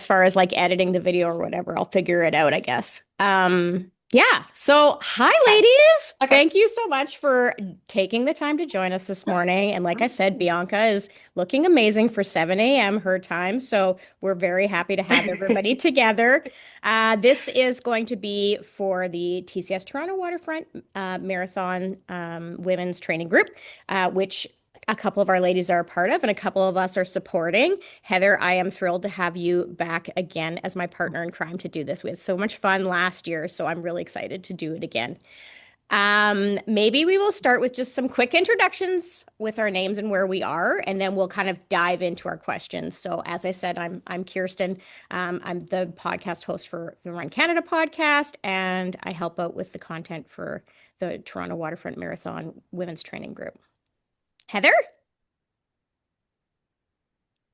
far as like editing the video or whatever, I'll figure it out, I guess. Yeah. So, hi, Okay. ladies. Okay. Thank you so much for taking the time to join us this morning. And like I said, Bianca is looking amazing for 7 a.m. her time. So, we're very happy to have everybody together. This is going to be for the TCS Toronto Waterfront Marathon Women's Training Group, which a couple of our ladies are a part of and a couple of us are supporting. Heather, I am thrilled to have you back again as my partner in crime to do this. We had so much fun last year, so I'm really excited to do it again. Maybe we will start with just some quick introductions with our names and where we are, and then we'll kind of dive into our questions. So, as I said, I'm Kirsten. I'm the podcast host for the Run Canada podcast, and I help out with the content for the Toronto Waterfront Marathon Women's Training Group. Heather?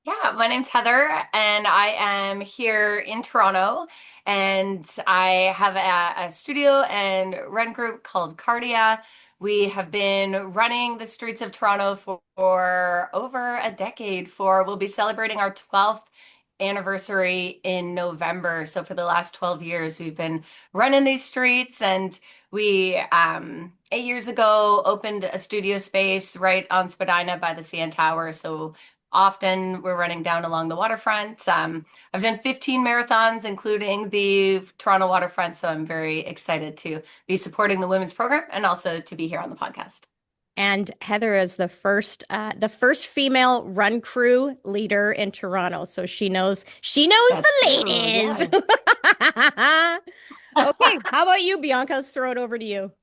Yeah, my name's Heather, and I am here in Toronto, and I have a studio and run group called Kardia. We have been running the streets of Toronto for over a decade. We'll be celebrating our 12th anniversary in November. So for the last 12 years, we've been running these streets, and we 8 years ago opened a studio space right on Spadina by the CN Tower. So often we're running down along the waterfront. I've done 15 marathons, including the Toronto waterfront. So I'm very excited to be supporting the women's program and also to be here on the podcast. And Heather is the first female run crew leader in Toronto. So she knows That's the true. ladies. Yes. Okay, how about you, Bianca? Let's throw it over to you.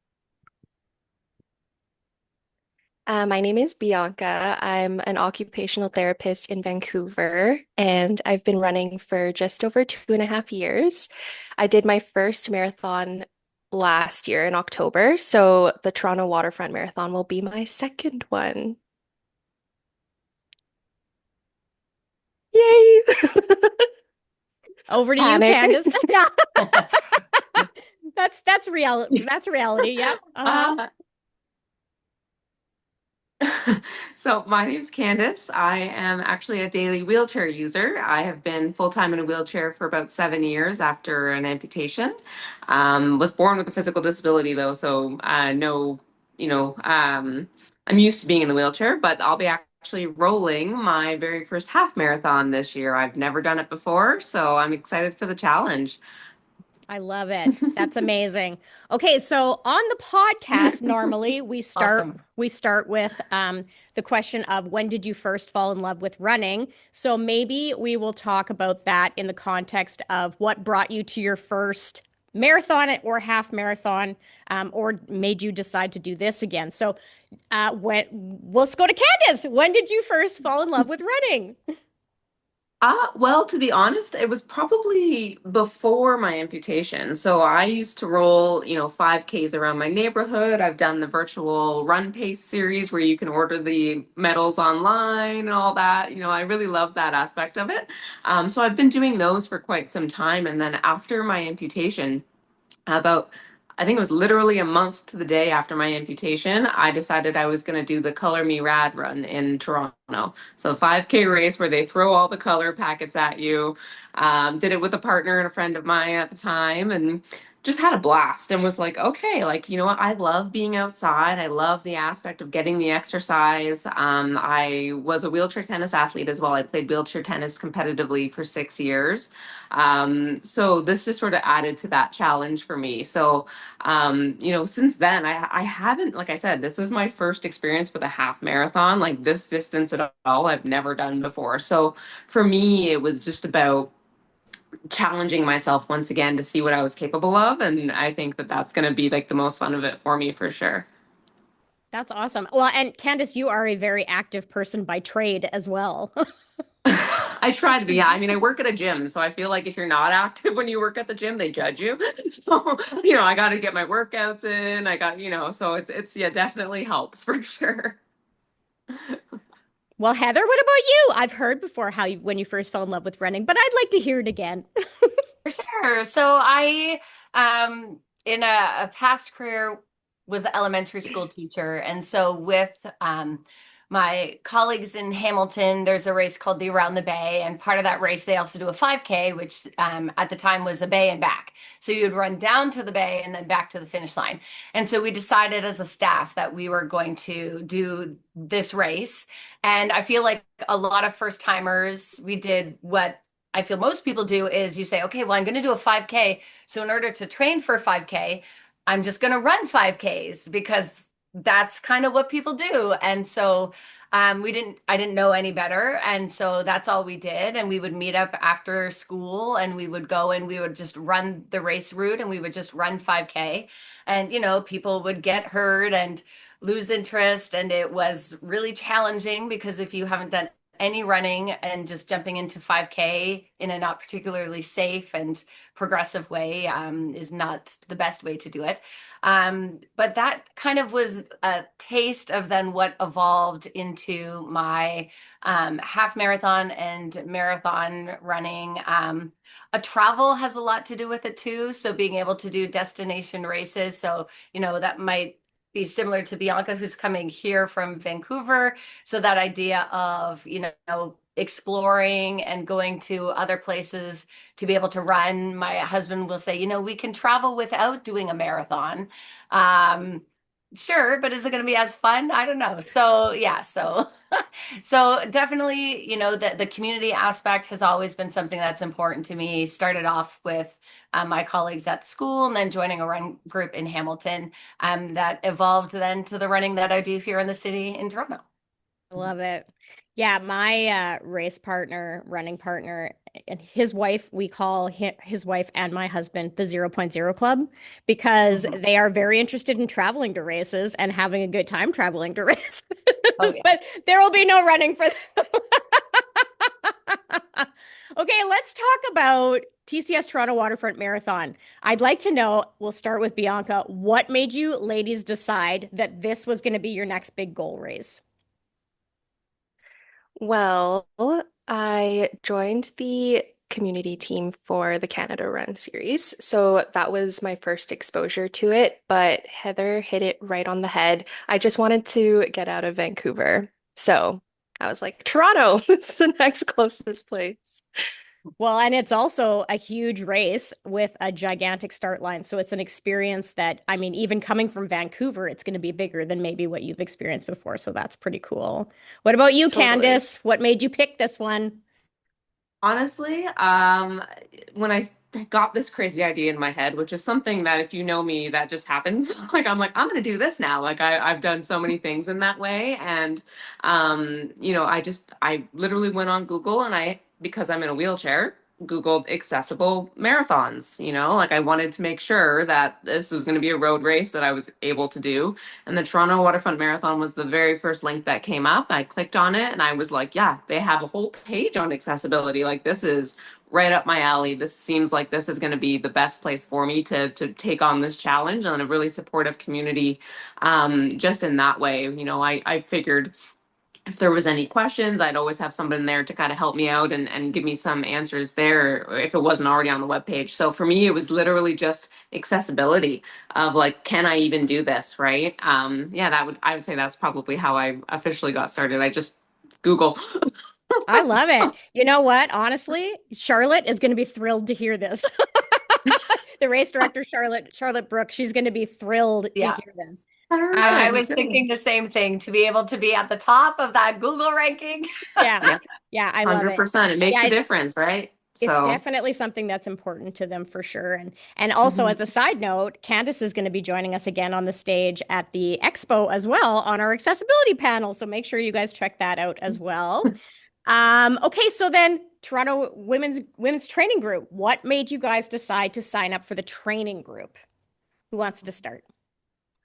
My name is Bianca. I'm an occupational therapist in Vancouver, and I've been running for just over 2.5 years. I did my first marathon last year in October, so the Toronto Waterfront Marathon will be my second one. Yay! Over to you, Panic. Candice. That's reality. That's reality. Yep. Uh-huh. Uh, so my name's Candice. I am actually a daily wheelchair user. I have been full-time in a wheelchair for about 7 years after an amputation. Was born with a physical disability though, so no, I'm used to being in the wheelchair, but I'll be actually rolling my very first half marathon this year. I've never done it before, so I'm excited for the challenge. I love it. That's amazing. Okay, so on the podcast, normally we start Awesome. we start with the question of when did you first fall in love with running? So maybe we will talk about that in the context of what brought you to your first marathon or half marathon, or made you decide to do this again. So let's go to Candace. When did you first fall in love with running? Well, to be honest, it was probably before my amputation. So I used to roll, 5Ks around my neighborhood. I've done the virtual run pace series where you can order the medals online and all that. I really love that aspect of it. So I've been doing those for quite some time. And then after my amputation, about I think it was literally a month to the day after my amputation, I decided I was going to do the Color Me Rad run in Toronto. So 5K race where they throw all the color packets at you. Did it with a partner and a friend of mine at the time, and just had a blast and was like, okay, like, you know what? I love being outside. I love the aspect of getting the exercise. I was a wheelchair tennis athlete as well. I played wheelchair tennis competitively for 6 years. So this just sort of added to that challenge for me. So, since then, I haven't, like I said, this is my first experience with a half marathon, like this distance at all. I've never done before. So for me, it was just about challenging myself once again to see what I was capable of. And I think that that's going to be like the most fun of it for me for sure. That's awesome. Well, and Candace, you are a very active person by trade as well. I try to be. Yeah. I mean, I work at a gym, so I feel like if you're not active when you work at the gym, they judge you. So, I got to get my workouts in. So it's yeah, definitely helps for sure. Well, Heather, what about you? I've heard before when you first fell in love with running, but I'd like to hear it again. For sure. So I, in a past career, was an elementary school teacher, and so with my colleagues in Hamilton, there's a race called the Around the Bay, and part of that race they also do a 5K, which at the time was a bay and back. So you'd run down to the bay and then back to the finish line. And so we decided as a staff that we were going to do this race. And I feel like a lot of first timers, we did what I feel most people do is you say, okay, well, I'm going to do a 5K. So in order to train for a 5K, I'm just going to run 5Ks because that's kind of what people do. And so I didn't know any better. And so that's all we did. And we would meet up after school and we would go and we would just run the race route and we would just run 5K. And, people would get hurt and lose interest. And it was really challenging because if you haven't done any running and just jumping into 5K in a not particularly safe and progressive way is not the best way to do it. But that kind of was a taste of then what evolved into my half marathon and marathon running. A travel has a lot to do with it too. So being able to do destination races. So, that might be similar to Bianca, who's coming here from Vancouver. So that idea of, exploring and going to other places to be able to run. My husband will say, we can travel without doing a marathon. Um, sure, but is it going to be as fun? I don't know. So yeah, so definitely, the community aspect has always been something that's important to me. Started off with my colleagues at school and then joining a run group in Hamilton that evolved then to the running that I do here in the city in Toronto. I love it. Yeah, my race partner, running partner, and his wife, we call his wife and my husband the 0.0 Club because Mhm. they are very interested in traveling to races and having a good time traveling to races. Oh yeah. But there will be no running for them. Okay, let's talk about TCS Toronto Waterfront Marathon. I'd like to know, we'll start with Bianca, what made you ladies decide that this was going to be your next big goal race? Well, I joined the community team for the Canada Run series. So that was my first exposure to it, but Heather hit it right on the head. I just wanted to get out of Vancouver. So I was like, Toronto is the next closest place. Well, and it's also a huge race with a gigantic start line. So it's an experience that, I mean, even coming from Vancouver, it's going to be bigger than maybe what you've experienced before. So that's pretty cool. What about you, Totally. Candice? What made you pick this one? Honestly, when got this crazy idea in my head, which is something that if you know me, that just happens. Like, I'm gonna do this now. Like I've done so many things in that way. And I literally went on Google and because I'm in a wheelchair, Googled accessible marathons, like I wanted to make sure that this was going to be a road race that I was able to do. And the Toronto Waterfront Marathon was the very first link that came up. I clicked on it and I was like, yeah, they have a whole page on accessibility. Like this is right up my alley. This seems like this is going to be the best place for me to take on this challenge and a really supportive community. Just in that way, I figured if there was any questions, I'd always have someone there to kind of help me out and give me some answers there if it wasn't already on the webpage. So for me, it was literally just accessibility of like, can I even do this? Right. Yeah, I would say that's probably how I officially got started. I just Google. I love it. You know what? Honestly, Charlotte is going to be thrilled to hear this. The race director, Charlotte Brooks, she's going to be thrilled to Yeah. hear this. I Perfect. was thinking the same thing to be able to be at the top of that Google ranking. Yeah. Yeah, Yeah, I love it. 100%. It makes Yeah, a difference, right? it's So, definitely something that's important to them for sure. And also mhm. as a side note, Candice is going to be joining us again on the stage at the expo as well on our accessibility panel. So make sure you guys check that out as well. Okay, so then Toronto Women's Training Group. What made you guys decide to sign up for the training group? Who wants to start?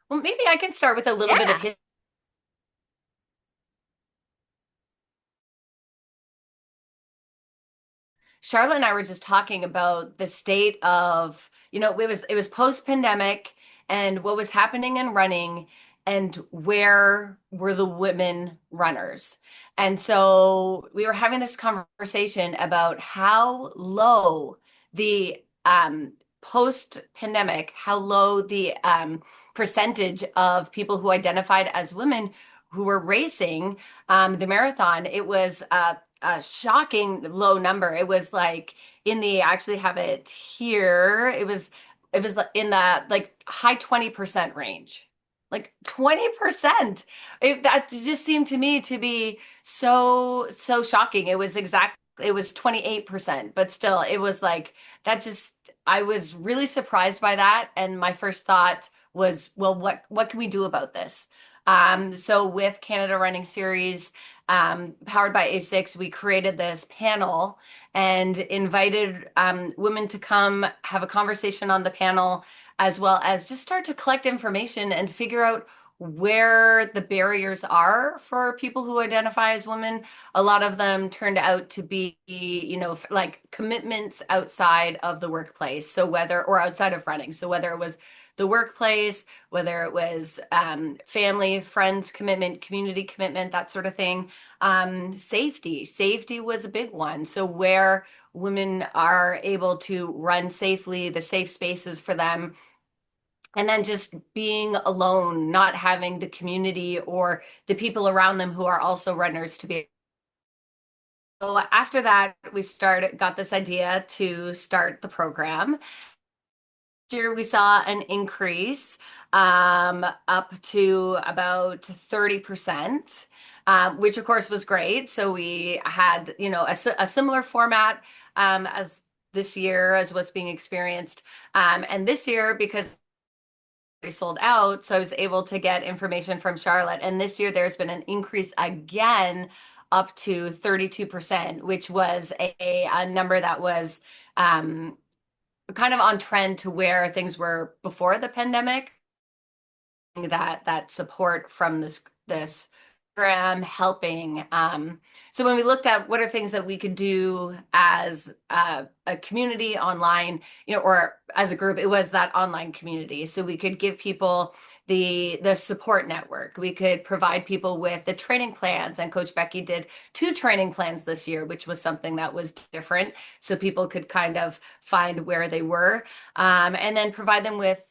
Well, maybe I can start with a little bit of Yeah. history. Charlotte and I were just talking about the state of, it was post-pandemic and what was happening in running and where were the women runners. And so we were having this conversation about how low the post-pandemic, how low the percentage of people who identified as women who were racing the marathon, it was a shocking low number. It was like in the, I actually have it here. It was in the like high 20% range. Like 20%. That just seemed to me to be so shocking. It was 28%, but still it was like that just I was really surprised by that. And my first thought was, well, what can we do about this? So with Canada Running Series, powered by A6, we created this panel and invited women to come have a conversation on the panel, as well as just start to collect information and figure out where the barriers are for people who identify as women. A lot of them turned out to be, like commitments outside of the workplace. So or outside of running. So whether it was the workplace, whether it was family, friends commitment, community commitment, that sort of thing. Safety was a big one. So where women are able to run safely, the safe spaces for them, and then just being alone, not having the community or the people around them who are also runners to be. So after that, got this idea to start the program. Year we saw an increase up to about 30%, which of course was great. So we had, a similar format as this year as what's being experienced. And this year, because we sold out, so I was able to get information from Charlotte. And this year there's been an increase again up to 32%, which was a number that was kind of on trend to where things were before the pandemic. That support from this program helping. So when we looked at what are things that we could do as a community online, or as a group, it was that online community. So we could give people the support network. We could provide people with the training plans, and Coach Becky did 2 training plans this year, which was something that was different. So people could kind of find where they were, and then provide them with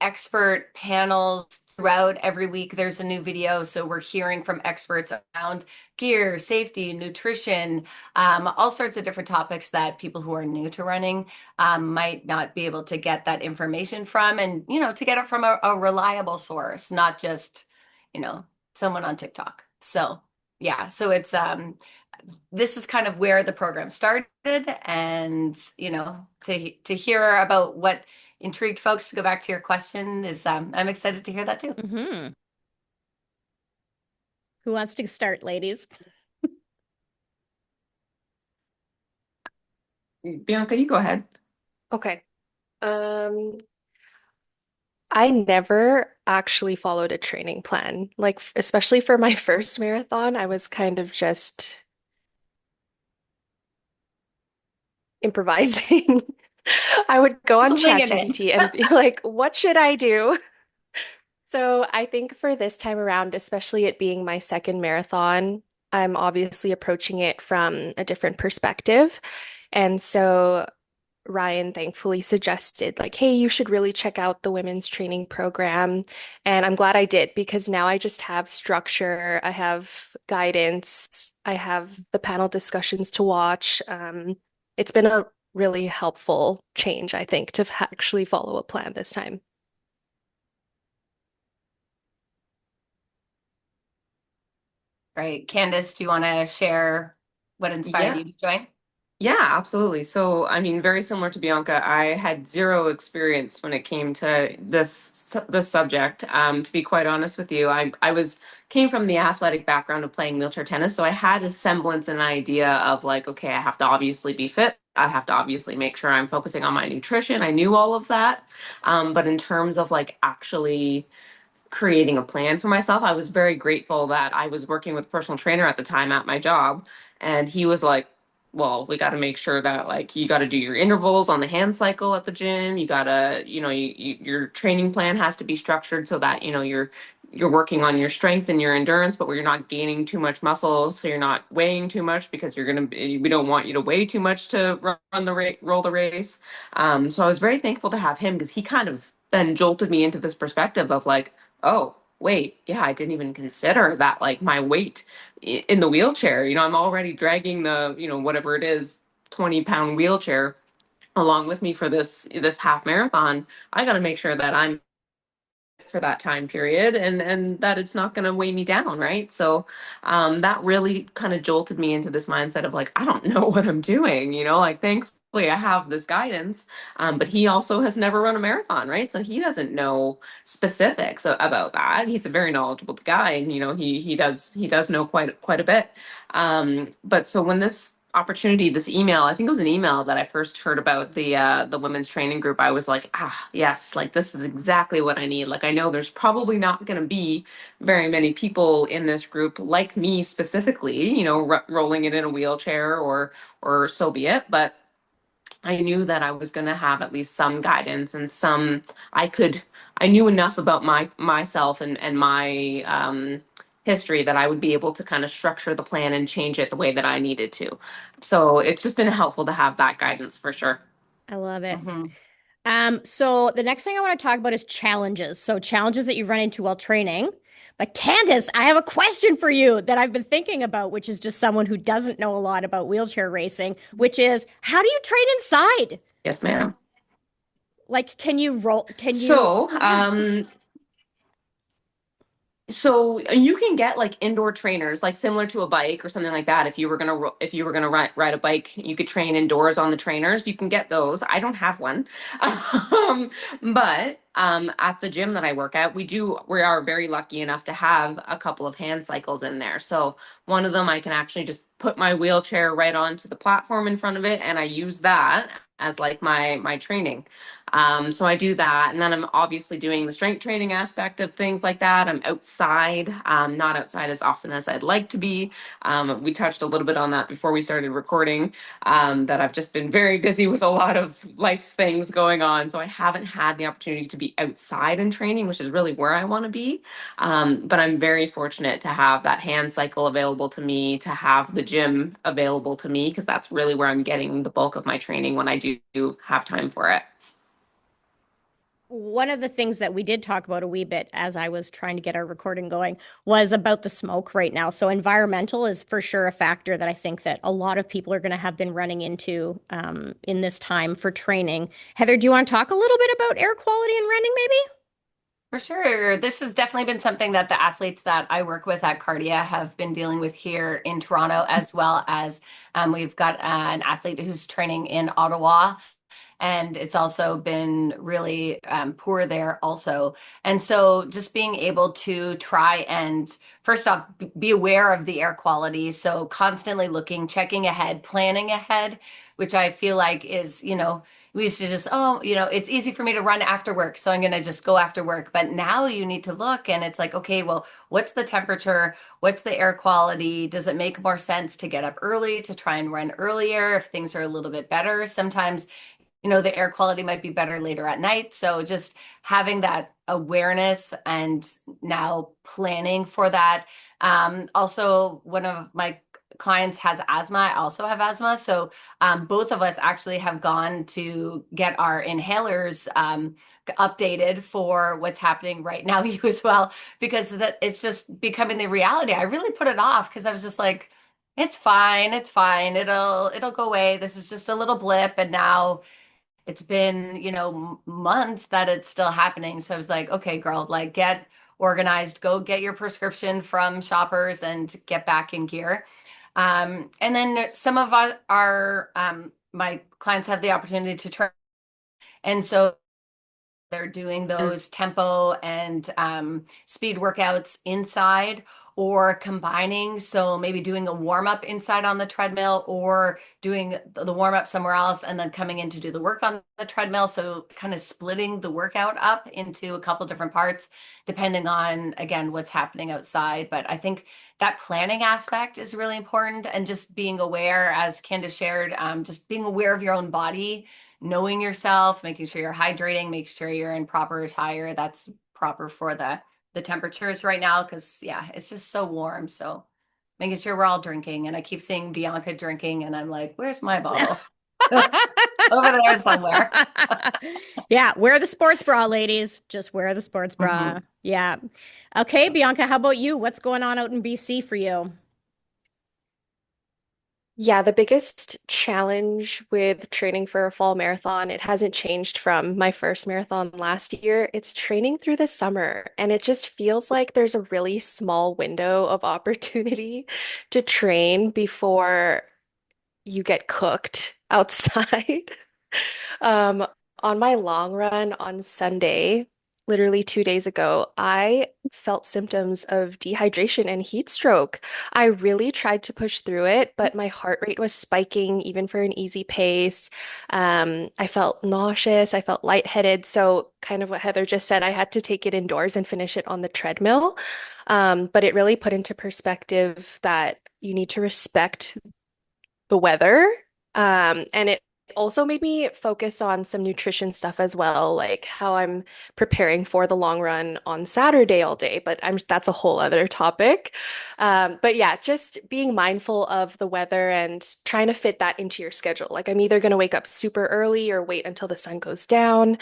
expert panels throughout. Every week there's a new video. So we're hearing from experts around gear, safety, nutrition, all sorts of different topics that people who are new to running might not be able to get that information from, and to get it from a reliable source, not just someone on TikTok. So yeah, so it's this is kind of where the program started, and to hear about what intrigued folks, to go back to your question, is I'm excited to hear that too. Mm-hmm. Who wants to start, ladies? Bianca, you go ahead. Okay. I never actually followed a training plan. Like, especially for my first marathon, I was kind of just improvising. I would go on Swinging it. ChatGPT and be like, what should I do? So I think for this time around, especially it being my second marathon, I'm obviously approaching it from a different perspective. And so Ryan thankfully suggested, like, hey, you should really check out the women's training program. And I'm glad I did, because now I just have structure, I have guidance, I have the panel discussions to watch. It's been a really helpful change, I think, to actually follow a plan this time. Right. Candice, do you want to share what inspired you to join? Yeah, absolutely. So, I mean, very similar to Bianca, I had zero experience when it came to this subject. To be quite honest with you, I came from the athletic background of playing wheelchair tennis, so I had a semblance and an idea of like, okay, I have to obviously be fit. I have to obviously make sure I'm focusing on my nutrition. I knew all of that, but in terms of like actually creating a plan for myself, I was very grateful that I was working with a personal trainer at the time at my job, and he was like, well, we got to make sure that like you got to do your intervals on the hand cycle at the gym. You got to, your training plan has to be structured so that, you're working on your strength and your endurance, but where you're not gaining too much muscle, so you're not weighing too much, because we don't want you to weigh too much to roll the race. So I was very thankful to have him, because he kind of then jolted me into this perspective of like, oh, wait, yeah, I didn't even consider that, like my weight in the wheelchair. I'm already dragging the, whatever it is, 20-pound wheelchair along with me for this half marathon. I got to make sure that I'm for that time period, and that it's not going to weigh me down, right? So that really kind of jolted me into this mindset of like, I don't know what I'm doing, like thankfully I have this guidance. But he also has never run a marathon, right? So he doesn't know specifics about that. He's a very knowledgeable guy, and he does know quite a bit. But so when this email, I think it was an email that I first heard about the women's training group, I was like, yes, like this is exactly what I need. Like I know there's probably not going to be very many people in this group like me specifically, rolling it in a wheelchair, or so be it. But I knew that I was going to have at least some guidance, and I could, I knew enough about myself and my history that I would be able to kind of structure the plan and change it the way that I needed to. So it's just been helpful to have that guidance for sure. I love it. Hmm. So the next thing I want to talk about is challenges. So challenges that you run into while training. But Candice, I have a question for you that I've been thinking about, which is just someone who doesn't know a lot about wheelchair racing, which is how do you train inside? Yes, ma'am. Like, can you roll? Can you? So, Yeah. So you can get like indoor trainers, like similar to a bike or something like that. If you were gonna ride a bike, you could train indoors on the trainers. You can get those. I don't have one, but at the gym that I work at, we are very lucky enough to have a couple of hand cycles in there. So one of them, I can actually just put my wheelchair right onto the platform in front of it, and I use that as like my training. So I do that, and then I'm obviously doing the strength training aspect of things like that. I'm outside, not outside as often as I'd like to be. We touched a little bit on that before we started recording, that I've just been very busy with a lot of life things going on. So I haven't had the opportunity to be outside and training, which is really where I want to be. But I'm very fortunate to have that hand cycle available to me, to have the gym available to me, because that's really where I'm getting the bulk of my training when I do have time for it. One of the things that we did talk about a wee bit as I was trying to get our recording going was about the smoke right now. So environmental is for sure a factor that I think that a lot of people are going to have been running into in this time for training. Heather, do you want to talk a little bit about air quality and running, maybe? For sure. This has definitely been something that the athletes that I work with at Kardia have been dealing with here in Toronto, as well as we've got an athlete who's training in Ottawa, and it's also been really poor there also. And so just being able to try and first off be aware of the air quality, so constantly looking, checking ahead, planning ahead, which I feel like is, we used to just, oh, it's easy for me to run after work, so I'm going to just go after work. But now you need to look, and it's like, okay, well, what's the temperature? What's the air quality? Does it make more sense to get up early, to try and run earlier if things are a little bit better? Sometimes the air quality might be better later at night. So just having that awareness and now planning for that. Also, one of my clients has asthma. I also have asthma. So both of us actually have gone to get our inhalers updated for what's happening right now, you as well, because it's just becoming the reality. I really put it off because I was just like, it's fine, it's fine. It'll go away. This is just a little blip. And now it's been, months that it's still happening. So I was like, okay, girl, like get organized, go get your prescription from Shoppers and get back in gear. And then some of my clients have the opportunity to try. And so they're doing And those tempo and speed workouts inside or combining. So maybe doing a warm up inside on the treadmill or doing the warm up somewhere else and then coming in to do the work on the treadmill. So kind of splitting the workout up into a couple different parts, depending on, again, what's happening outside. But I think that planning aspect is really important, and just being aware, as Candice shared, just being aware of your own body, knowing yourself, making sure you're hydrating, make sure you're in proper attire that's proper for the temperatures right now, because yeah, it's just so warm. So making sure we're all drinking. And I keep seeing Bianca drinking, and I'm like, where's my bottle? Over there somewhere. Yeah, wear the sports bra, ladies. Just wear the sports Mhm. bra. Yeah. Okay, Bianca, how about you? What's going on out in BC for you? Yeah, the biggest challenge with training for a fall marathon, it hasn't changed from my first marathon last year. It's training through the summer, and it just feels like there's a really small window of opportunity to train before you get cooked outside. Um, on my long run on Sunday, literally 2 days ago, I felt symptoms of dehydration and heat stroke. I really tried to push through it, but my heart rate was spiking even for an easy pace. I felt nauseous, I felt lightheaded. So, kind of what Heather just said, I had to take it indoors and finish it on the treadmill. But it really put into perspective that you need to respect the weather. And it also made me focus on some nutrition stuff as well, like how I'm preparing for the long run on Saturday all day, but that's a whole other topic. But yeah, just being mindful of the weather and trying to fit that into your schedule. Like I'm either going to wake up super early or wait until the sun goes down.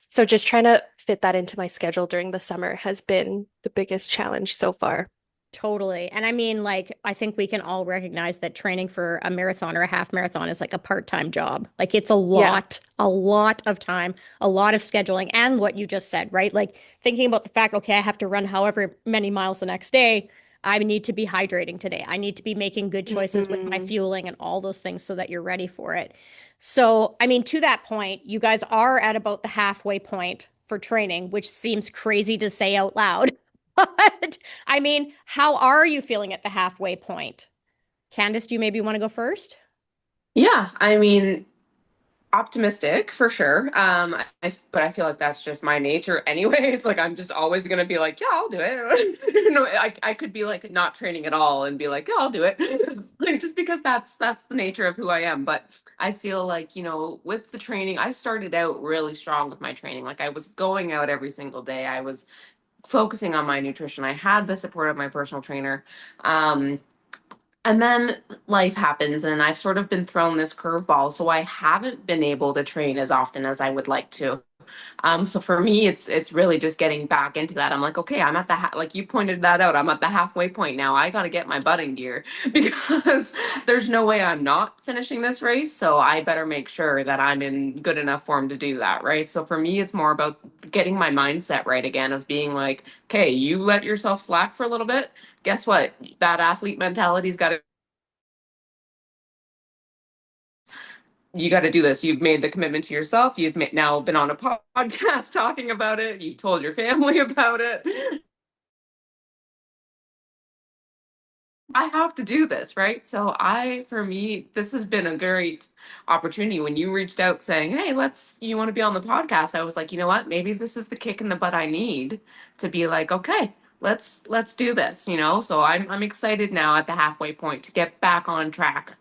So just trying to fit that into my schedule during the summer has been the biggest challenge so far. Totally. And I mean, like, I think we can all recognize that training for a marathon or a half marathon is like a part-time job. Like, it's Yeah. a lot of time, a lot of scheduling, and what you just said, right? Like, thinking about the fact, okay, I have to run however many miles the next day. I need to be hydrating today. I need to be making good choices with my Mhm. fueling and all those things so that you're ready for it. So, I mean, to that point, you guys are at about the halfway point for training, which seems crazy to say out loud. But I mean, how are you feeling at the halfway point? Candice, do you maybe want to go first? Yeah, I mean, optimistic for sure. But I feel like that's just my nature anyways. Like I'm just always gonna be like, yeah, I'll do it. I could be like not training at all and be like, yeah, I'll do it. Like just because that's the nature of who I am. But I feel like, with the training, I started out really strong with my training. Like I was going out every single day. I was focusing on my nutrition. I had the support of my personal trainer. Um, and then life happens, and I've sort of been thrown this curveball, so I haven't been able to train as often as I would like to. So for me, it's really just getting back into that. I'm like, okay, I'm at the like you pointed that out. I'm at the halfway point now. I got to get my butt in gear because there's no way I'm not finishing this race. So I better make sure that I'm in good enough form to do that, right? So for me, it's more about getting my mindset right again of being like, okay, you let yourself slack for a little bit. Guess what? That athlete mentality's got to you got to do this. You've made the commitment to yourself. Now been on a podcast talking about it. You've told your family about it. I have to do this, right? So for me, this has been a great opportunity. When you reached out saying, "Hey, you want to be on the podcast?" I was like, you know what? Maybe this is the kick in the butt I need to be like, okay, let's do this. So I'm excited now at the halfway point to get back on track.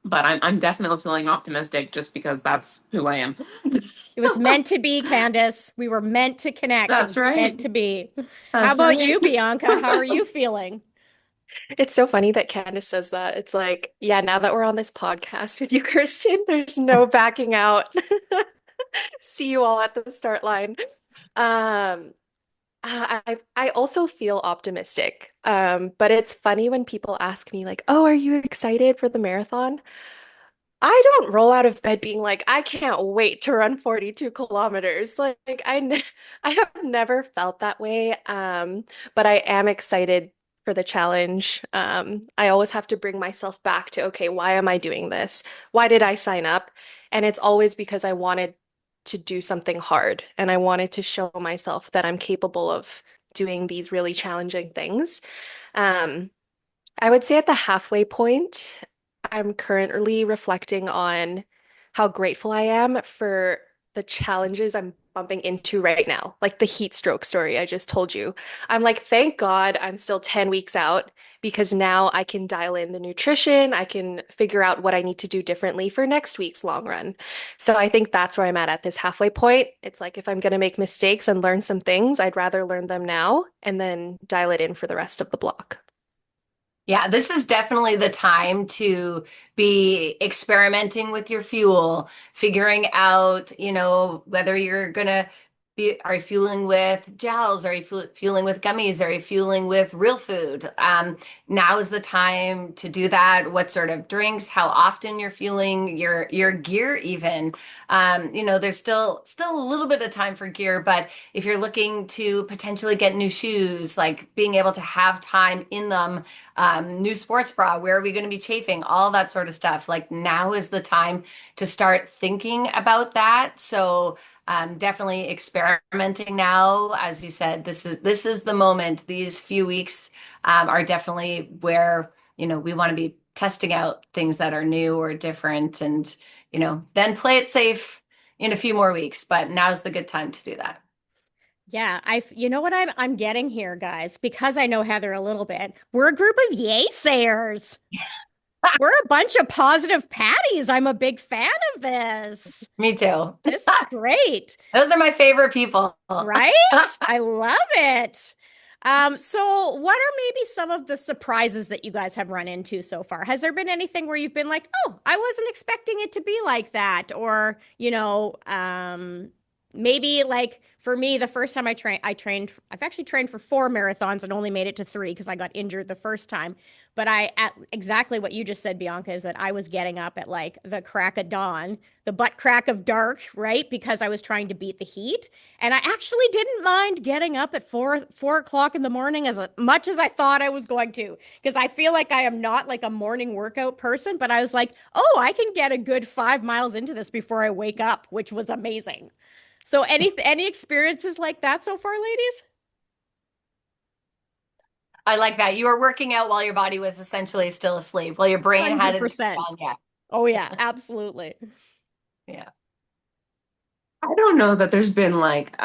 But I'm definitely feeling optimistic just because that's who I am. It was meant to be, Candice. We were meant to connect. It That's was right. meant to be. How That's about right. you, Bianca? How are you feeling? It's so funny that Candice says that. It's like, yeah, now that we're on this podcast with you, Kirsten, there's no backing out. See you all at the start line. Um, I also feel optimistic. But it's funny when people ask me like, "Oh, are you excited for the marathon?" I don't roll out of bed being like, I can't wait to run 42 kilometers. I have never felt that way. But I am excited for the challenge. I always have to bring myself back to, okay, why am I doing this? Why did I sign up? And it's always because I wanted to do something hard and I wanted to show myself that I'm capable of doing these really challenging things. Um, I would say at the halfway point, I'm currently reflecting on how grateful I am for the challenges I'm bumping into right now, like the heat stroke story I just told you. I'm like, thank God I'm still 10 weeks out because now I can dial in the nutrition. I can figure out what I need to do differently for next week's long run. So I think that's where I'm at this halfway point. It's like if I'm going to make mistakes and learn some things, I'd rather learn them now and then dial it in for the rest of the block. Yeah, this is definitely the time to be experimenting with your fuel, figuring out, whether you're gonna Are you fueling with gels? Are you fueling with gummies? Are you fueling with real food? Now is the time to do that. What sort of drinks? How often you're fueling your gear even. There's still a little bit of time for gear, but if you're looking to potentially get new shoes, like being able to have time in them, new sports bra, where are we going to be chafing? All that sort of stuff. Like now is the time to start thinking about that. So definitely experimenting now. As you said, this is the moment. These few weeks are definitely where, we want to be testing out things that are new or different and, then play it safe in a few more weeks. But now's the good time to do that. Yeah, you know what I'm getting here, guys, because I know Heather a little bit. We're a group of yay sayers. We're a bunch of positive patties. I'm a big fan of this. Me too. This is great. Those are my favorite people. Right? I love it. So what are maybe some of the surprises that you guys have run into so far? Has there been anything where you've been like, oh, I wasn't expecting it to be like that? Or, maybe like for me, the first time I've actually trained for 4 marathons and only made it to 3 because I got injured the first time. But exactly what you just said, Bianca, is that I was getting up at like the crack of dawn, the butt crack of dark, right? Because I was trying to beat the heat. And I actually didn't mind getting up at 4 o'clock in the morning as much as I thought I was going to, because I feel like I am not like a morning workout person. But I was like, oh, I can get a good 5 miles into this before I wake up, which was amazing. So any experiences like that so far, ladies? I like that. You were working out while your body was essentially still asleep, while your brain hadn't gone 100%. yet. Oh yeah, absolutely. Yeah. I don't know that there's been like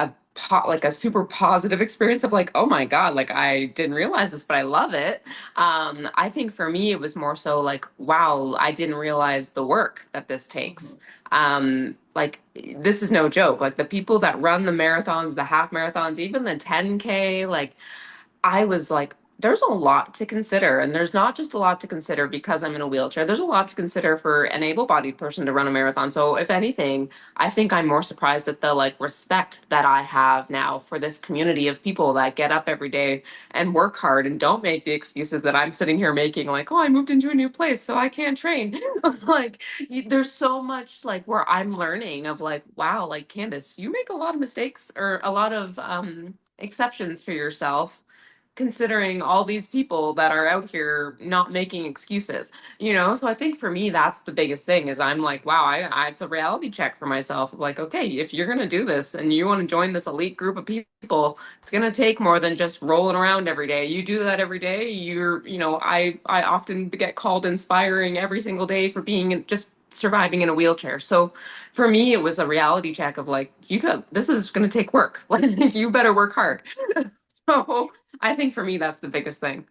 like a super positive experience of like, oh my God, like I didn't realize this, but I love it. I think for me it was more so like, wow, I didn't realize the work that this takes. Like this is no joke. Like the people that run the marathons, the half marathons, even the 10K, like I was like, there's a lot to consider. And there's not just a lot to consider because I'm in a wheelchair. There's a lot to consider for an able-bodied person to run a marathon. So if anything, I think I'm more surprised at the like respect that I have now for this community of people that get up every day and work hard and don't make the excuses that I'm sitting here making, like, oh, I moved into a new place, so I can't train. Like, there's so much like where I'm learning of like, wow, like Candice, you make a lot of mistakes or a lot of exceptions for yourself considering all these people that are out here not making excuses, so I think for me that's the biggest thing is I'm like, wow, it's a reality check for myself of like, okay, if you're going to do this and you want to join this elite group of people, it's going to take more than just rolling around every day. You do that every day, I often get called inspiring every single day for being just surviving in a wheelchair. So for me it was a reality check of like, this is going to take work. Like you better work hard. So I think for me, that's the biggest thing.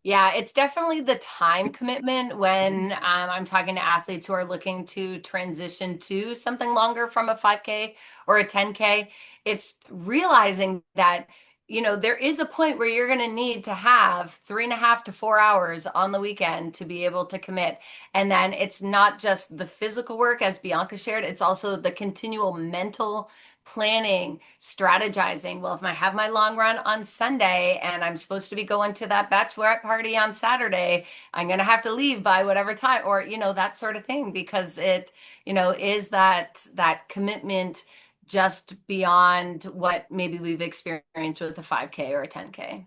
Yeah, it's definitely the time commitment when I'm talking to athletes who are looking to transition to something longer from a 5K or a 10K. It's realizing that, there is a point where you're going to need to have 3.5 to 4 hours on the weekend to be able to commit. And then it's not just the physical work, as Bianca shared, it's also the continual mental planning, strategizing. Well, if I have my long run on Sunday and I'm supposed to be going to that bachelorette party on Saturday, I'm going to have to leave by whatever time, or, that sort of thing, because it, is that commitment just beyond what maybe we've experienced with a 5K or a 10K.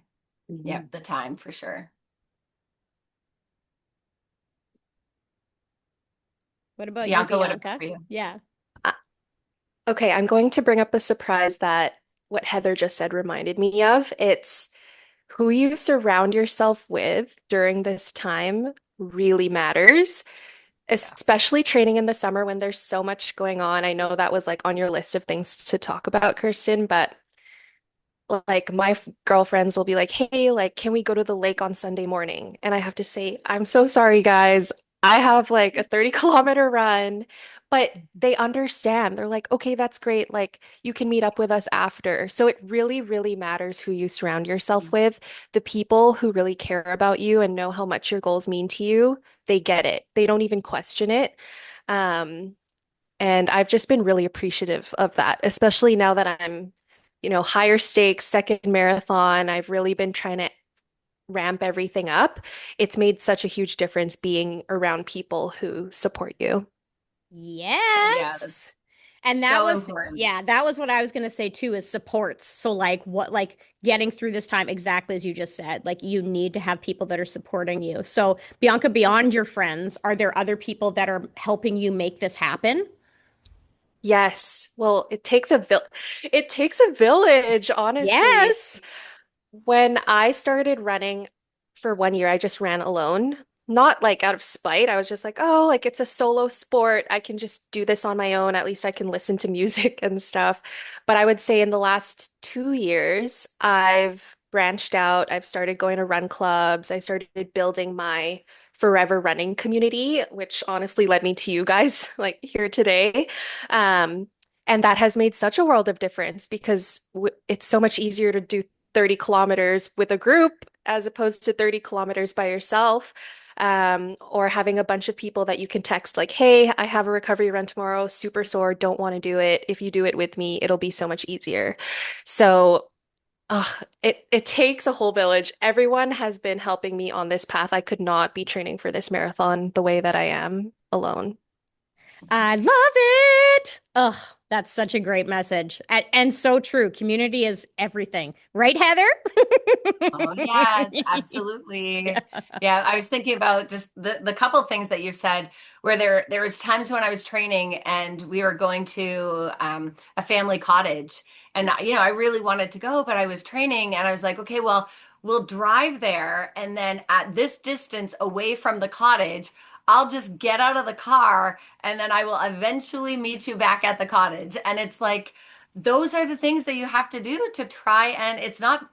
Mhm. Yep, the time for sure. What about you, Bianca, what about Bianca? for you? Yeah. Uh, Okay, I'm going to bring up a surprise that what Heather just said reminded me of. It's who you surround yourself with during this time really matters, Yeah. especially training in the summer when there's so much going on. I know that was like on your list of things to talk about, Kirsten, but like my girlfriends will be like, "Hey, like can we go to the lake on Sunday morning?" And I have to say, "I'm so sorry, guys. I have like a 30-kilometer run." But they understand. They're like, "Okay, that's great. Like you can meet up with us after." So it really, really matters who you surround yourself with. The people who really care about you and know how much your goals mean to you, they get it. They don't even question it. Um, and I've just been really appreciative of that, especially now that I'm higher stakes, second marathon. I've really been trying to ramp everything up. It's made such a huge difference being around people who support you. Yeah, Yes. that's And that so was, important. yeah, that was what I was going to say too, is supports. So like what, like getting through this time, exactly as you just said, like you need to have people that are supporting you. So Bianca, beyond your friends, are there other people that are helping you make this happen? Yes. Well, it takes a village, honestly. Yes. When I started running for 1 year, I just ran alone. Not like out of spite. I was just like, oh, like it's a solo sport. I can just do this on my own. At least I can listen to music and stuff. But I would say in the last 2 years, I've branched out. I've started going to run clubs. I started building my forever running community, which honestly led me to you guys like here today. Um, and that has made such a world of difference because w it's so much easier to do 30 kilometers with a group as opposed to 30 kilometers by yourself. Or having a bunch of people that you can text, like, hey, I have a recovery run tomorrow, super sore, don't want to do it. If you do it with me, it'll be so much easier. So, it takes a whole village. Everyone has been helping me on this path. I could not be training for this marathon the way that I am alone. I love it. Ugh, that's such a great message. And so true. Community is everything. Right, Heather? Oh, yes, absolutely. Yeah, I was thinking about just the couple of things that you said where there was times when I was training and we were going to a family cottage and I really wanted to go, but I was training and I was like, okay, well, we'll drive there and then at this distance away from the cottage, I'll just get out of the car and then I will eventually meet you back at the cottage. And it's like those are the things that you have to do to try and it's not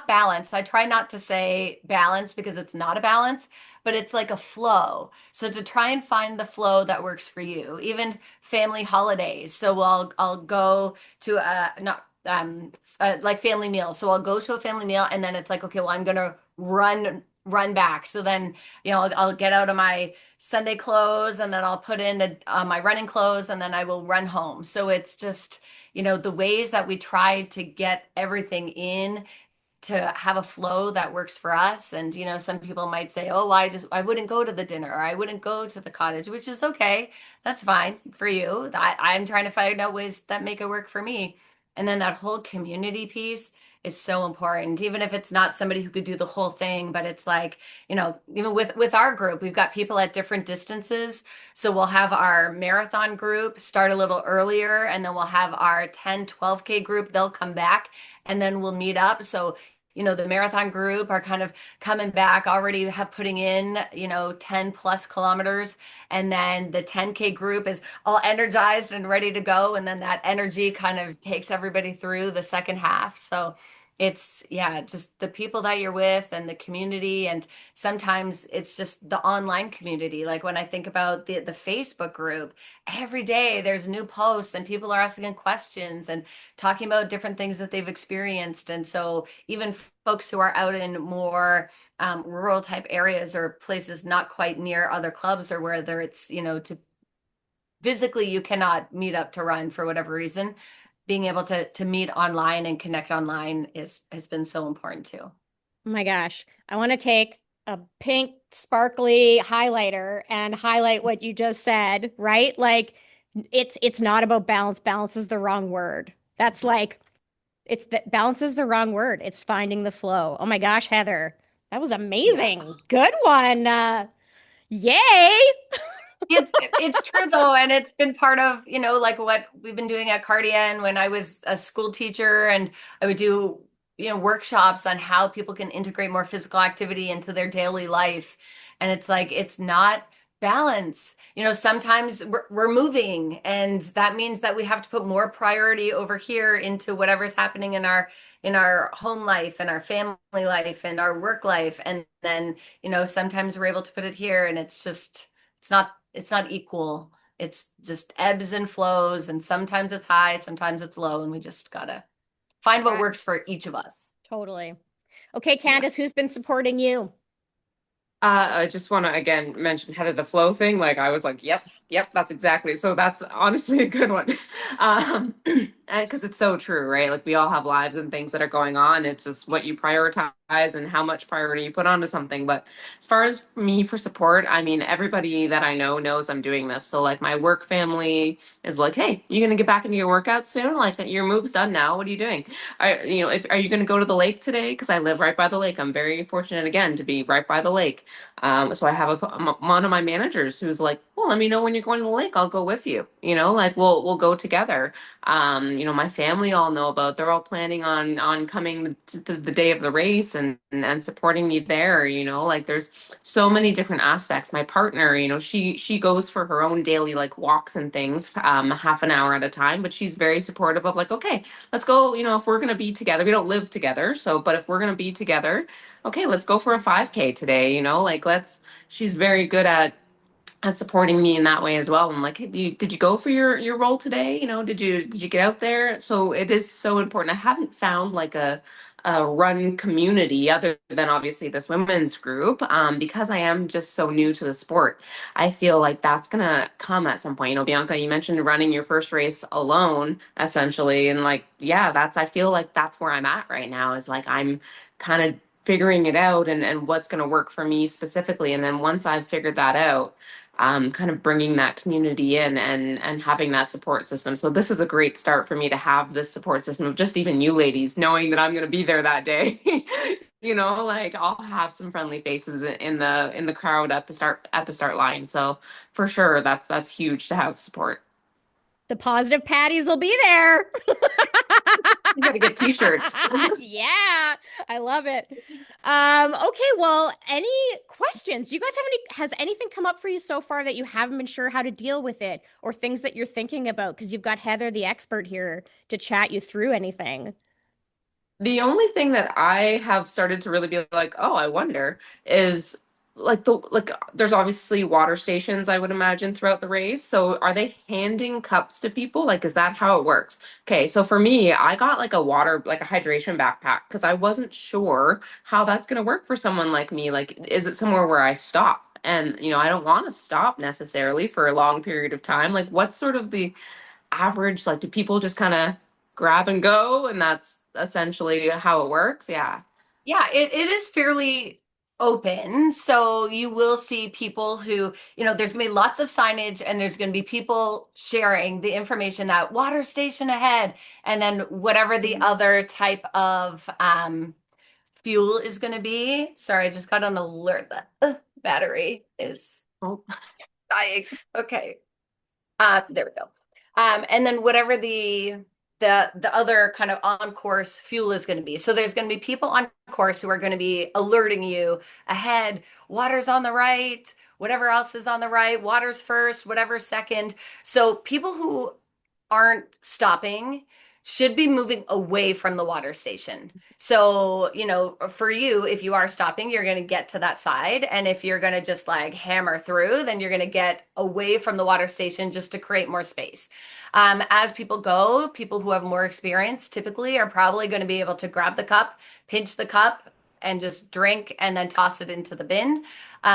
balance. I try not to say balance because it's not a balance, but it's like a flow. So to try and find the flow that works for you, even family holidays. So I'll go to a not like family meals. So I'll go to a family meal and then it's like, okay, well, I'm gonna run back. So then, I'll get out of my Sunday clothes and then I'll put in my running clothes and then I will run home. So it's just, the ways that we try to get everything in to have a flow that works for us. And, some people might say, oh, I wouldn't go to the dinner or I wouldn't go to the cottage, which is okay. That's fine for you. I'm trying to find out ways that make it work for me. And then that whole community piece is so important, even if it's not somebody who could do the whole thing, but it's like, even with our group, we've got people at different distances. So we'll have our marathon group start a little earlier, and then we'll have our 10, 12K group. They'll come back and then we'll meet up. So the marathon group are kind of coming back, already have putting in, 10 plus kilometers. And then the 10K group is all energized and ready to go. And then that energy kind of takes everybody through the second half. So it's, yeah, just the people that you're with and the community. And sometimes it's just the online community. Like when I think about the Facebook group, every day there's new posts and people are asking questions and talking about different things that they've experienced. And so even folks who are out in more rural type areas or places not quite near other clubs or whether it's, to physically you cannot meet up to run for whatever reason, being able to meet online and connect online has been so important too. Oh my gosh. I want to take a pink sparkly highlighter and highlight what you just said, right? Like it's not about balance. Balance is the wrong word. That's like balance is the wrong word. It's finding the flow. Oh my gosh, Heather. That was Yeah. amazing. Good one. Yay. It's true though, and it's been part of, like what we've been doing at Kardia and when I was a school teacher and I would do, workshops on how people can integrate more physical activity into their daily life. And it's like it's not balance. Sometimes we're moving and that means that we have to put more priority over here into whatever's happening in our home life and our family life and our work life. And then, sometimes we're able to put it here and it's not equal. It's just ebbs and flows, and sometimes it's high, sometimes it's low, and we just gotta find what Right. works for each of us. Totally. Okay, Yeah. Candice, who's been supporting you? I just want to again mention Heather the flow thing. Like I was like, yep, that's exactly. So that's honestly a good one. And because it's so true, right? Like we all have lives and things that are going on. It's just what you prioritize and how much priority you put onto something. But as far as me for support, I mean, everybody that I know knows I'm doing this. So like my work family is like, hey, you gonna get back into your workout soon? Like that your move's done now. What are you doing? If are you going to go to the lake today? Because I live right by the lake. I'm very fortunate again to be right by the lake. So I have one of my managers who's like, well, let me know when you're going to the lake. I'll go with you. Like we'll go together. My family all know about. They're all planning on coming to the day of the race and supporting me there. Like there's so many different aspects. My partner, she goes for her own daily like walks and things, half an hour at a time. But she's very supportive of like, okay, let's go. If we're gonna be together, we don't live together. So, but if we're gonna be together, okay, let's go for a 5K today. Like she's very good at supporting me in that way as well. I'm like, hey, did you go for your role today? Did you get out there? So it is so important. I haven't found like a run community other than obviously this women's group, because I am just so new to the sport. I feel like that's gonna come at some point. Bianca, you mentioned running your first race alone, essentially, and like, yeah, I feel like that's where I'm at right now. Is like I'm kind of figuring it out and what's going to work for me specifically. And then once I've figured that out, kind of bringing that community in and having that support system. So this is a great start for me to have this support system of just even you ladies knowing that I'm going to be there that day. Like I'll have some friendly faces in the crowd at the start line. So for sure, that's huge to have support. The positive patties will be there. You got to get t-shirts. Yeah, I love it. Okay, well, any questions? Do you guys have has anything come up for you so far that you haven't been sure how to deal with it or things that you're thinking about? Because you've got Heather, the expert here, to chat you through anything. The only thing that I have started to really be like, oh, I wonder, is like there's obviously water stations, I would imagine, throughout the race. So are they handing cups to people? Like, is that how it works? Okay, so for me, I got like like a hydration backpack because I wasn't sure how that's gonna work for someone like me. Like, is it somewhere where I stop? And I don't want to stop necessarily for a long period of time. Like, what's sort of the average? Like, do people just kind of grab and go, and that's essentially how it works? Yeah. Yeah, it is fairly open. So you will see people who, there's going to be lots of signage and there's going to be people sharing the information that water station ahead and then whatever the other type of fuel is going to be. Sorry, I just got an alert that battery is Oh. dying. Okay. There we go. And then whatever the other kind of on course fuel is going to be. So there's going to be people on course who are going to be alerting you ahead. Water's on the right. Whatever else is on the right. Water's first. Whatever second. So people who aren't stopping should be moving away from the water station. So, for you, if you are stopping, you're going to get to that side. And if you're going to just like hammer through, then you're going to get away from the water station just to create more space. As people go, people who have more experience typically are probably going to be able to grab the cup, pinch the cup, and just drink and then toss it into the bin.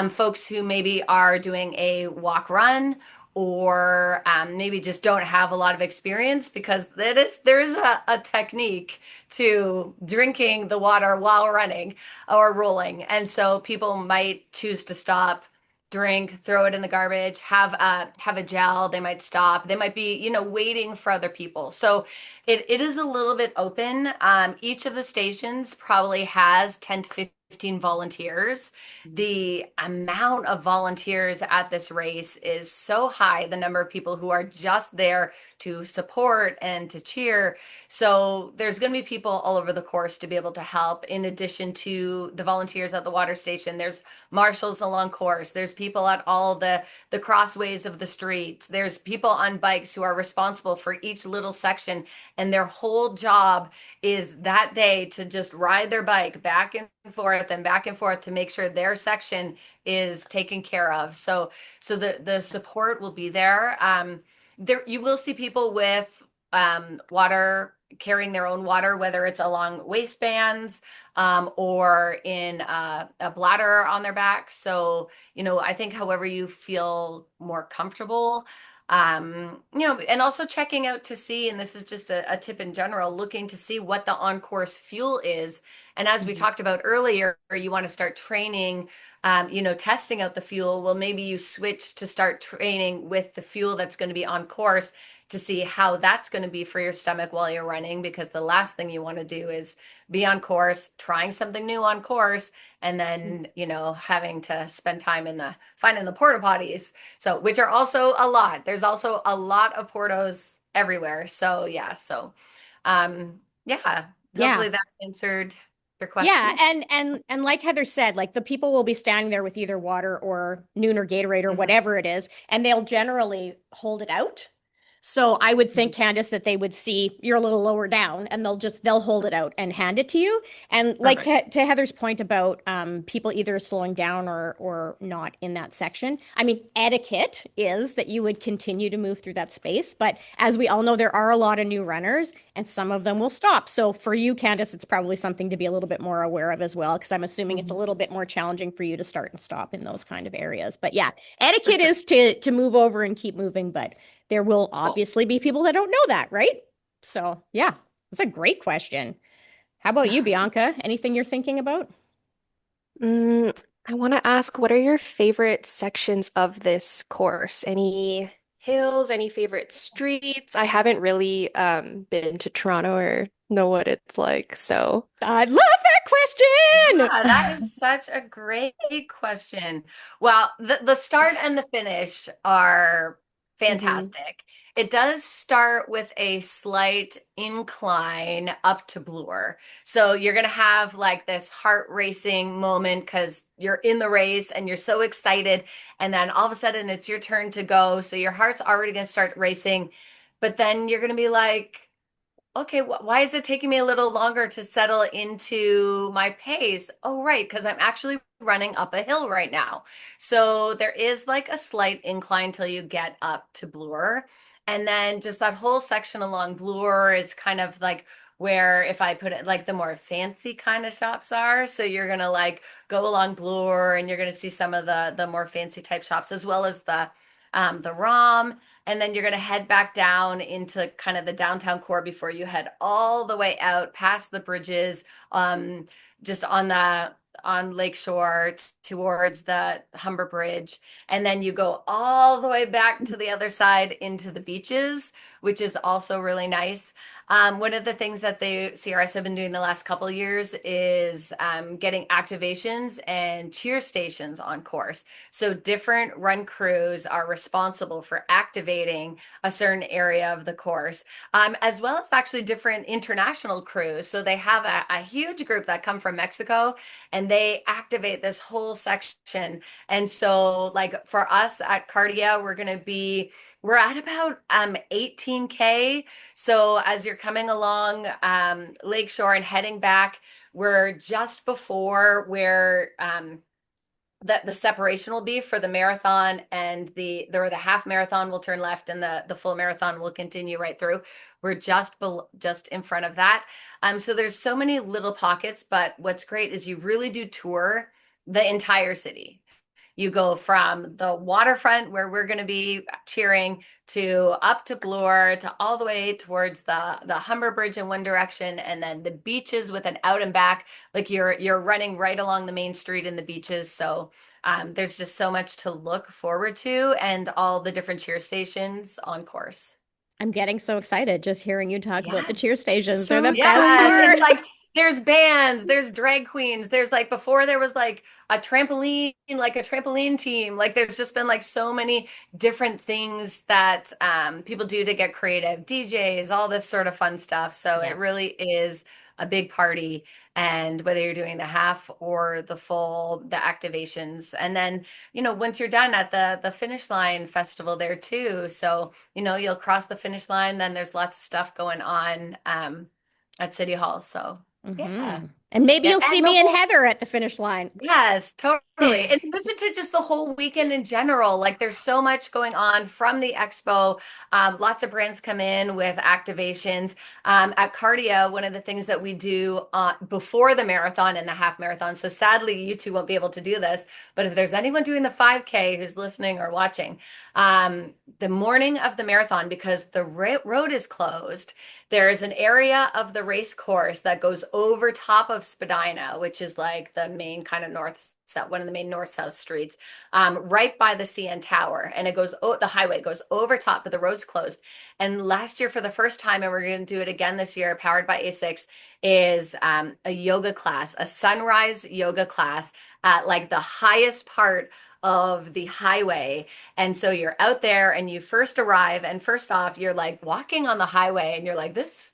Folks who maybe are doing a walk run or maybe just don't have a lot of experience because there is a technique to drinking the water while running or rolling. And so people might choose to stop, drink, throw it in the garbage, have a gel, they might stop. They might be, waiting for other people. So it is a little bit open. Each of the stations probably has 10 to 15 volunteers. The amount of volunteers at this race is so high, the number of people who are just there to support and to cheer. So there's going to be people all over the course to be able to help. In addition to the volunteers at the water station, there's marshals along course. There's people at all the crossways of the streets. There's people on bikes who are responsible for each little section, and their whole job is that day to just ride their bike back and forth and back and forth to make sure their section is taken care of. So the support will be there. There you will see people with water, carrying their own water, whether it's along waistbands or in a bladder on their back. So, I think however you feel more comfortable. And also checking out to see, and this is just a tip in general, looking to see what the on-course fuel is. And as we Mhm. talked about earlier, you want to start training, testing out the fuel. Well, maybe you switch to start training with the fuel that's going to be on course to see how that's going to be for your stomach while you're running, because the last thing you want to do is be on course, trying something new on course, and then, having to spend time finding the porta potties. So, which are also a lot. There's also a lot of portos everywhere. So, yeah. So, yeah, Yeah. hopefully that answered your Yeah, question. and like Heather said, like the people will be standing there with either water or Noon or Gatorade or Mhm. whatever it is, and they'll generally hold it out. So I would think, Candice, that they would see you're a little lower down, and they'll hold it out and hand it to you. And like Perfect. to Heather's point about people either slowing down or not in that section. I mean, etiquette is that you would continue to move through that space, but as we all know, there are a lot of new runners, and some of them will stop. So for you, Candice, it's probably something to be a little bit more aware of as well, because I'm assuming it's a Mhm. little bit more challenging for you to start and stop in those kind of areas. But yeah, For etiquette sure. is to move over and keep moving, but there will Cool. obviously be people that don't know that, right? So, yeah, that's a great question. How about you, Bianca? Anything you're thinking about? Mm, I want to ask, what are your favorite sections of this course? Any hills, any favorite streets? I haven't really been to Toronto or know what it's like, so. I love that question. Yeah, that is such a great question. Well, the start and the finish are Hmm. fantastic. It does start with a slight incline up to Bloor. So you're going to have like this heart racing moment because you're in the race and you're so excited. And then all of a sudden it's your turn to go. So your heart's already going to start racing. But then you're going to be like, okay, why is it taking me a little longer to settle into my pace? Oh, right, because I'm actually running up a hill right now. So there is like a slight incline till you get up to Bloor. And then just that whole section along Bloor is kind of like where, if I put it like, the more fancy kind of shops are. So you're gonna like go along Bloor and you're gonna see some of the more fancy type shops, as well as the ROM. And then you're going to head back down into kind of the downtown core before you head all the way out past the bridges, um, just on Lakeshore towards the Humber Bridge. And then you go all the way back to the other side into the beaches, which is also really nice. One of the things that the CRS have been doing the last couple of years is getting activations and cheer stations on course. So different run crews are responsible for activating a certain area of the course, as well as actually different international crews. So they have a huge group that come from Mexico and they activate this whole section. And so, like for us at Kardia, we're at about 18K. So as you're coming along Lakeshore and heading back, we're just before where that the separation will be for the marathon, and the half marathon will turn left and the full marathon will continue right through. We're just in front of that. So there's so many little pockets, but what's great is you really do tour the entire city. You go from the waterfront where we're going to be cheering to up to Bloor to all the way towards the Humber Bridge in one direction, and then the beaches with an out and back. Like you're running right along the main street in the beaches. So there's just so much to look forward to, and all the different cheer stations on course. I'm getting so excited just hearing you talk about the Yes. cheer stations. They're So the best Yes, excited. it's part. like there's bands, there's drag queens, there's like before there was like like a trampoline team. Like there's just been like so many different things that people do to get creative, DJs, all this sort of fun stuff. So Yeah. it really is a big party. And whether you're doing the half or the full, the activations, and then once you're done at the finish line festival there too. So you'll cross the finish line, then there's lots of stuff going on. At City Hall. So, Hmm. yeah. And maybe Yeah, you'll see and the me and whole Heather at the finish line. Yes, totally. In addition to just the whole weekend in general, like there's so much going on from the expo. Lots of brands come in with activations. At Kardia, one of the things that we do before the marathon and the half marathon, so sadly you two won't be able to do this, but if there's anyone doing the 5K who's listening or watching, the morning of the marathon, because the road is closed, there's an area of the race course that goes over top of Spadina, which is like the main kind of north south, one of the main north-south streets, right by the CN Tower. And it goes, the highway goes over top, but the road's closed. And last year, for the first time, and we're going to do it again this year, powered by ASICS, is a yoga class, a sunrise yoga class at like the highest part of the highway. And so you're out there and you first arrive, and first off, you're like walking on the highway and you're like, this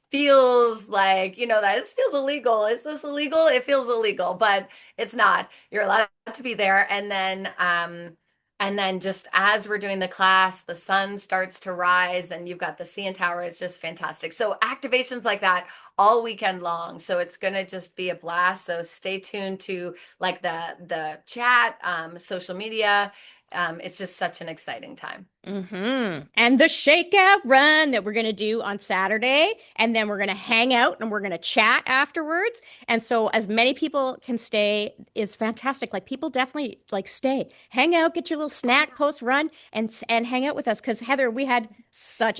feels like, that this feels illegal. Is this illegal? It feels illegal, but it's not. You're allowed to be there. And then just as we're doing the class, the sun starts to rise and you've got the CN Tower. It's just fantastic. So activations like that all weekend long. So it's going to just be a blast. So stay tuned to like the chat, social media. It's just such an exciting time. And the shakeout run that we're going to do on Saturday. And then we're going to hang out and we're going to chat afterwards. And so as many people can stay is fantastic. Like people definitely like stay, hang out, get your little snack post run and hang out with us. Cause Heather, we had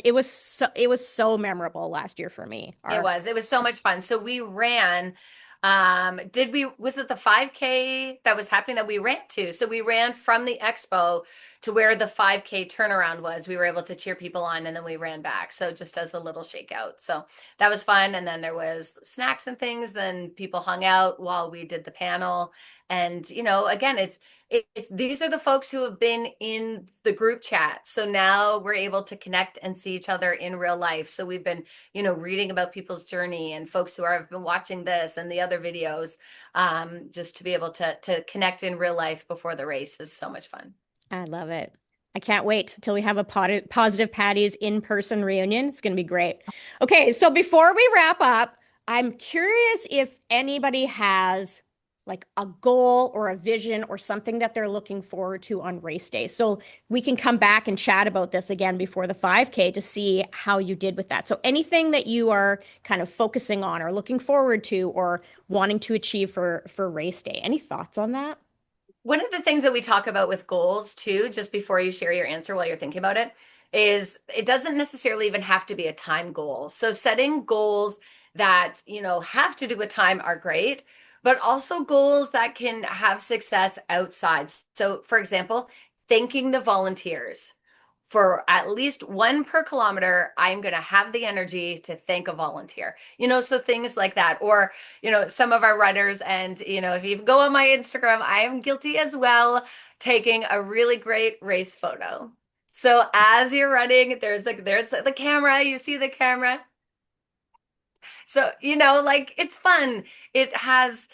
it was so memorable last year for me. It was so much fun. So we ran, was it the 5K that was happening that we ran to? So we ran from the expo to where the 5K turnaround was. We were able to cheer people on and then we ran back. So just as a little shakeout. So that was fun. And then there was snacks and things. Then people hung out while we did the panel. And, again, it's these are the folks who have been in the group chat. So now we're able to connect and see each other in real life. So we've been, reading about people's journey and folks who have been watching this and the other videos, just to be able to connect in real life before the race is so much fun. I love it. I can't wait till we have a Positive Patties in-person reunion. It's going to be great. Okay, so before we wrap up, I'm curious if anybody has like a goal or a vision or something that they're looking forward to on race day. So we can come back and chat about this again before the 5K to see how you did with that. So anything that you are kind of focusing on or looking forward to or wanting to achieve for race day. Any thoughts on that? One of the things that we talk about with goals too, just before you share your answer while you're thinking about it, is it doesn't necessarily even have to be a time goal. So setting goals that, have to do with time are great, but also goals that can have success outside. So for example, thanking the volunteers. For at least one per kilometer, I'm going to have the energy to thank a volunteer. So things like that. Or, some of our runners, and, if you go on my Instagram, I am guilty as well, taking a really great race photo. So as you're running, there's the camera, you see the camera. So, like it's fun. It has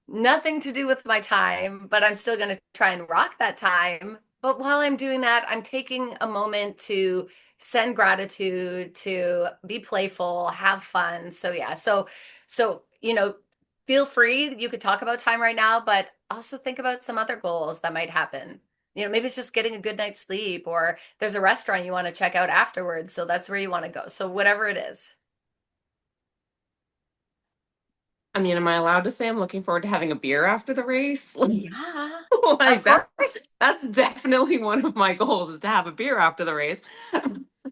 nothing to do with my time, but I'm still going to try and rock that time. But while I'm doing that, I'm taking a moment to send gratitude, to be playful, have fun. So yeah, so feel free. You could talk about time right now, but also think about some other goals that might happen. Maybe it's just getting a good night's sleep, or there's a restaurant you want to check out afterwards, so that's where you want to go. So whatever it is. I mean, am I allowed to say I'm looking forward to having a beer after the race? Yeah, Like of course. that's definitely one of my goals is to have a beer after the race.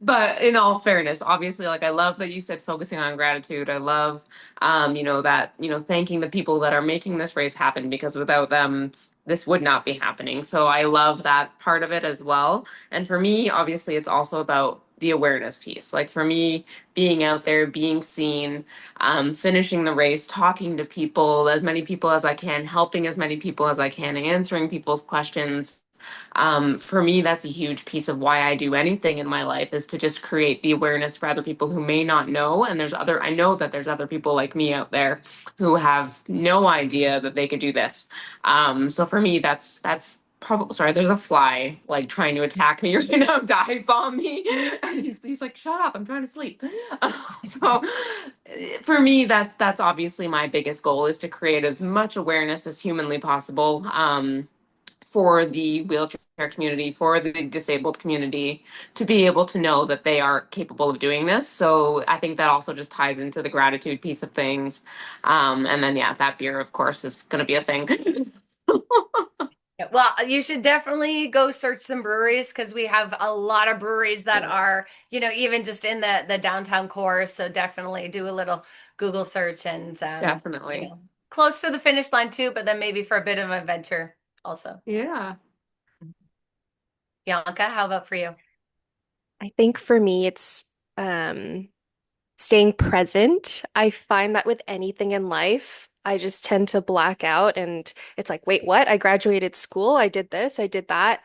But in all fairness, obviously, like I love that you said focusing on gratitude. I love that, thanking the people that are making this race happen because without them, this would not be happening. So I love that part of it as well. And for me, obviously, it's also about the awareness piece. Like for me, being out there, being seen, finishing the race, talking to people, as many people as I can, helping as many people as I can, answering people's questions. For me, that's a huge piece of why I do anything in my life is to just create the awareness for other people who may not know. And I know that there's other people like me out there who have no idea that they could do this. So for me, that's probably, sorry, there's a fly like trying to attack me right now, dive bomb me. And he's like, shut up, I'm trying to sleep. So for me, that's obviously my biggest goal, is to create as much awareness as humanly possible, for the wheelchair community, for the disabled community, to be able to know that they are capable of doing this. So I think that also just ties into the gratitude piece of things. And then, yeah, that beer, of course, is going to be a thing. Yeah, well, you should definitely go search some breweries because we have a lot of breweries that are, even just in the downtown core. So definitely do a little Google search and Definitely. close to the finish line too, but then maybe for a bit of an adventure also. Yeah. Bianca, how about for you? I think for me, it's um, staying present. I find that with anything in life, I just tend to black out and it's like, wait, what? I graduated school, I did this, I did that.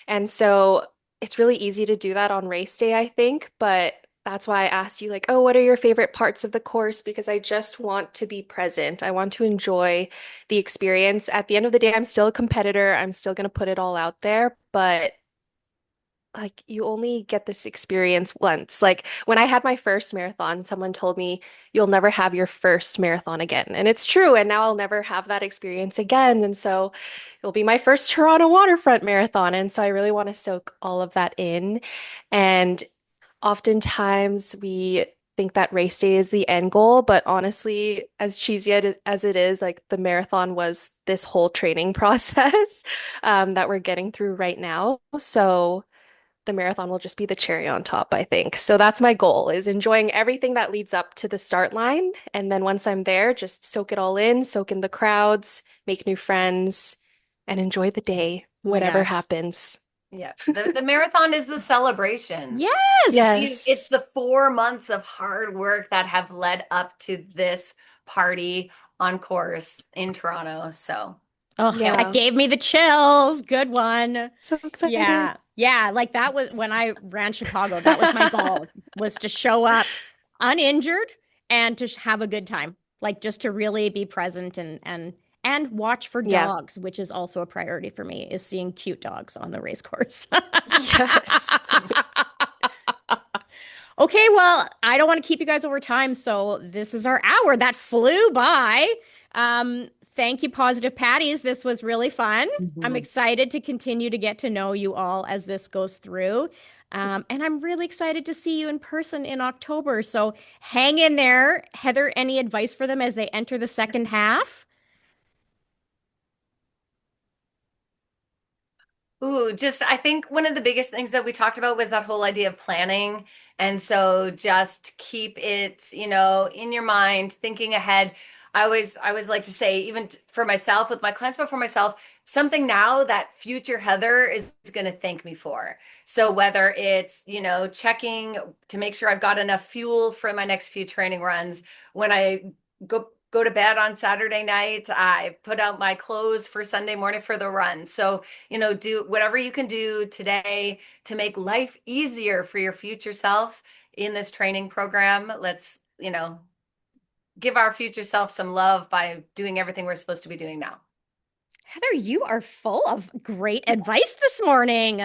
And so it's really easy to do that on race day, I think, but that's why I asked you, like, oh, what are your favorite parts of the course? Because I just want to be present. I want to enjoy the experience. At the end of the day, I'm still a competitor. I'm still going to put it all out there, but like you only get this experience once. Like when I had my first marathon, someone told me you'll never have your first marathon again. And it's true. And now I'll never have that experience again. And so it'll be my first Toronto waterfront marathon. And so I really want to soak all of that in. And oftentimes we think that race day is the end goal, but honestly, as cheesy as it is, like the marathon was this whole training process that we're getting through right now. So the marathon will just be the cherry on top, I think. So that's my goal, is enjoying everything that leads up to the start line. And then once I'm there, just soak it all in, soak in the crowds, make new friends, and enjoy the day, Oh my whatever gosh. happens. Yeah, the marathon is the celebration. Yes. It's the 4 months of hard work that have led up to this party on course in Toronto. So Oh, can't that Yeah. gave me the chills. Good one. So excited. Yeah. Yeah. Like that was when I ran Chicago. That was my goal, was to show up uninjured and to have a good time. Like just to really be present and watch for Yeah. dogs, which is also a priority for me, is seeing cute dogs on the race course. Yes. Okay, well, I don't want to keep you guys over time, so this is our hour. That flew by. Thank you, Positive Patties. This was really fun. I'm Mhm. excited to continue to get to know you all as this goes through. And I'm really excited to see you in person in October. So hang in there. Heather, any advice for them as they enter the second half? Ooh, just I think one of the biggest things that we talked about was that whole idea of planning. And so just keep it, in your mind, thinking ahead. I always like to say, even for myself with my clients, but for myself, something now that future Heather is going to thank me for. So whether it's, checking to make sure I've got enough fuel for my next few training runs, when I go to bed on Saturday night, I put out my clothes for Sunday morning for the run. So do whatever you can do today to make life easier for your future self in this training program. Let's, give our future self some love by doing everything we're supposed to be doing now. Heather, you are full of great advice this morning.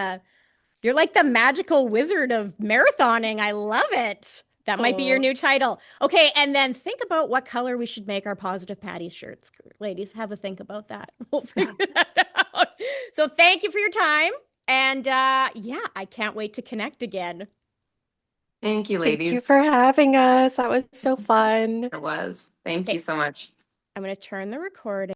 You're like the magical wizard of marathoning. I love it. That might be your Oh, new title. Okay, and then think about what color we should make our Positive Patty shirts. Ladies, have a think about that. We'll figure that out. So thank you for your time. And yeah, I can't wait to connect again. Thank you, thank you ladies. for having us. That was so fun. It was. Thank you Okay, so much. I'm going to turn the recording.